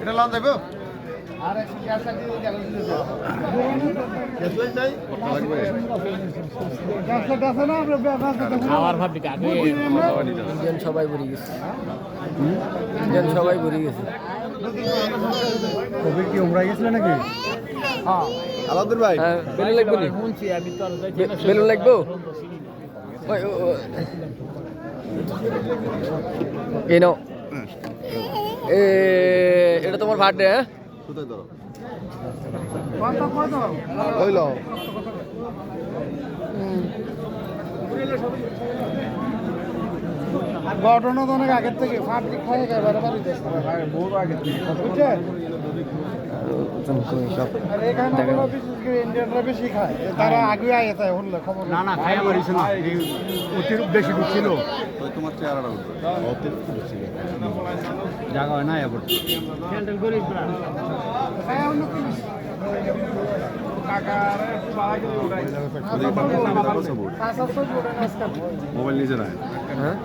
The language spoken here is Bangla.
এটা লন যাবে খাওয়ার ভাবি কাকে ইন্ডিয়ান সবাই ভরে গেছে ইন্ডিয়ান সবাই ভরে গেছে কবে কি উমরা গেছিল নাকি হ্যাঁ আলাদুর ভাই বেলুন লাগবে নি বেলুন লাগবে ওই এই নাও এটা তোমার বার্থডে হ্যাঁ কোথায় ধরো ওইলো ঘটনা তো অনেক আগের থেকে ফাটকে খায় খায় বারবারই বহু আগে থেকে বুঝছেন আর এখানে আমরা বিশেষ করে ইন্ডিয়ানরা বেশি খায় তারা আগে আগে তাই হলে খবর না না খাই আমার ইচ্ছে না অতিরিক্ত বেশি ঢুকছিল তোমার চেহারাটা অতিরিক্ত ঢুকছিল জায়গা হয় না এবার মোবাইল নিজে নাই হ্যাঁ